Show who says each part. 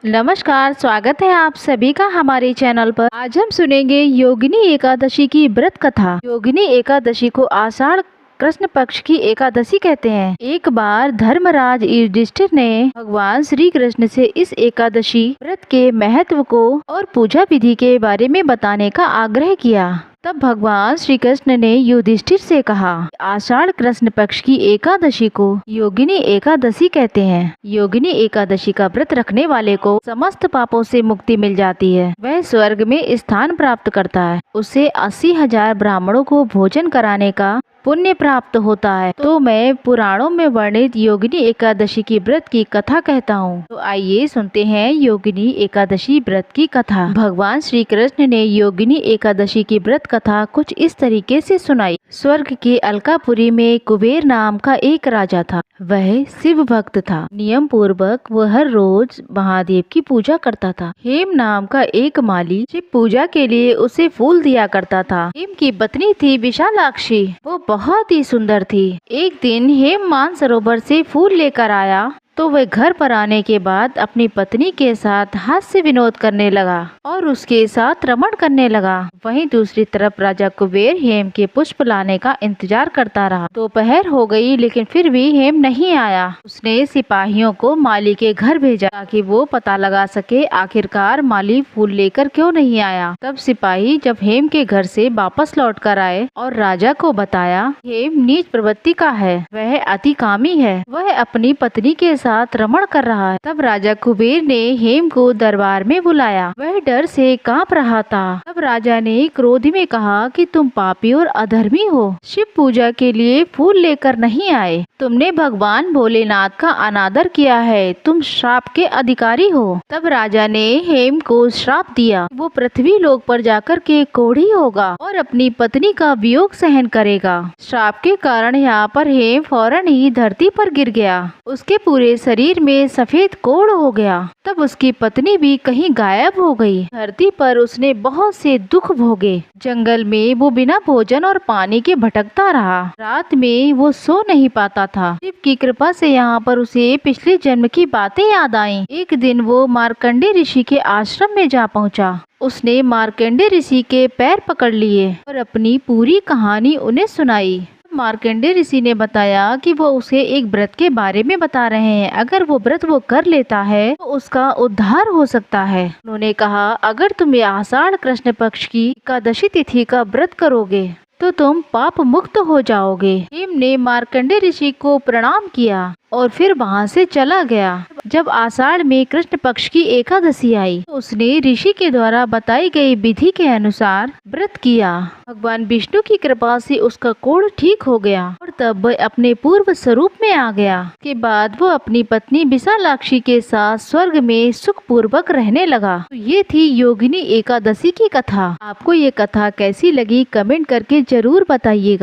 Speaker 1: नमस्कार, स्वागत है आप सभी का हमारे चैनल पर। आज हम सुनेंगे योगिनी एकादशी की व्रत कथा। योगिनी एकादशी को आषाढ़ कृष्ण पक्ष की एकादशी कहते हैं। एक बार धर्मराज युधिष्ठिर ने भगवान श्री कृष्ण से इस एकादशी व्रत के महत्व को और पूजा विधि के बारे में बताने का आग्रह किया। तब भगवान श्री कृष्ण ने युधिष्ठिर से कहा, आषाढ़ कृष्ण पक्ष की एकादशी को योगिनी एकादशी कहते हैं। योगिनी एकादशी का व्रत रखने वाले को समस्त पापों से मुक्ति मिल जाती है। वह स्वर्ग में स्थान प्राप्त करता है। उसे 80,000 ब्राह्मणों को भोजन कराने का पुण्य प्राप्त होता है। तो मैं पुराणों में वर्णित योगिनी एकादशी की व्रत की कथा कहता हूँ। तो आइए सुनते हैं योगिनी एकादशी व्रत की कथा। भगवान श्री कृष्ण ने योगिनी एकादशी की व्रत कथा कुछ इस तरीके से सुनाई। स्वर्ग के अलकापुरी में कुबेर नाम का एक राजा था। वह शिव भक्त था। नियम पूर्वक वह हर रोज महादेव की पूजा करता था। हेम नाम का एक माली शिव पूजा के लिए उसे फूल दिया करता था। हेम की पत्नी थी विशालाक्षी। वो बहुत ही सुंदर थी। एक दिन हेम मानसरोवर से फूल लेकर आया तो वह घर पर आने के बाद अपनी पत्नी के साथ हास्य विनोद करने लगा और उसके साथ रमण करने लगा। वहीं दूसरी तरफ राजा कुबेर हेम के पुष्प लाने का इंतजार करता रहा। दोपहर हो गई लेकिन फिर भी हेम नहीं आया। उसने सिपाहियों को माली के घर भेजा ताकि वो पता लगा सके आखिरकार माली फूल लेकर क्यों नहीं आया। तब सिपाही जब हेम के घर से वापस लौट कर आए और राजा को बताया, हेम नीच प्रवृत्ति का है, वह अतिकामी है, वह अपनी पत्नी के साथ रमण कर रहा है। तब राजा कुबेर ने हेम को दरबार में बुलाया। वह डर से कांप रहा था। तब राजा ने क्रोध में कहा कि तुम पापी और अधर्मी हो, शिव पूजा के लिए फूल लेकर नहीं आए, तुमने भगवान भोलेनाथ का अनादर किया है, तुम श्राप के अधिकारी हो। तब राजा ने हेम को श्राप दिया, वो पृथ्वी लोक पर जाकर के कोढ़ी होगा और अपनी पत्नी का वियोग सहन करेगा। श्राप के कारण यहाँ पर हेम फौरन ही धरती पर गिर गया। उसके पूरे शरीर में सफेद कोढ़ हो गया। तब उसकी पत्नी भी कहीं गायब हो गई। धरती पर उसने बहुत से दुख भोगे। जंगल में वो बिना भोजन और पानी के भटकता रहा। रात में वो सो नहीं पाता था। शिव की कृपा से यहाँ पर उसे पिछले जन्म की बातें याद आईं। एक दिन वो मार्कंडे ऋषि के आश्रम में जा पहुँचा। उसने मार्कंडे ऋषि के पैर पकड़ लिए और अपनी पूरी कहानी उन्हें सुनाई। मार्कंडे ऋषि ने बताया कि वो उसे एक व्रत के बारे में बता रहे हैं। अगर वो व्रत वो कर लेता है तो उसका उद्धार हो सकता है। उन्होंने कहा, अगर तुम आषाढ़ कृष्ण पक्ष की एकादशी तिथि का व्रत करोगे तो तुम पाप मुक्त हो जाओगे। हेम ने मार्कंडे ऋषि को प्रणाम किया और फिर वहाँ से चला गया। जब आषाढ़ में कृष्ण पक्ष की एकादशी आई तो उसने ऋषि के द्वारा बताई गई विधि के अनुसार व्रत किया। भगवान विष्णु की कृपा से उसका कोढ़ ठीक हो गया और तब वह अपने पूर्व स्वरूप में आ गया। के बाद वो अपनी पत्नी विशालाक्षी के साथ स्वर्ग में सुख पूर्वक रहने लगा। तो ये थी योगिनी एकादशी की कथा। आपको ये कथा कैसी लगी कमेंट करके जरूर बताइएगा।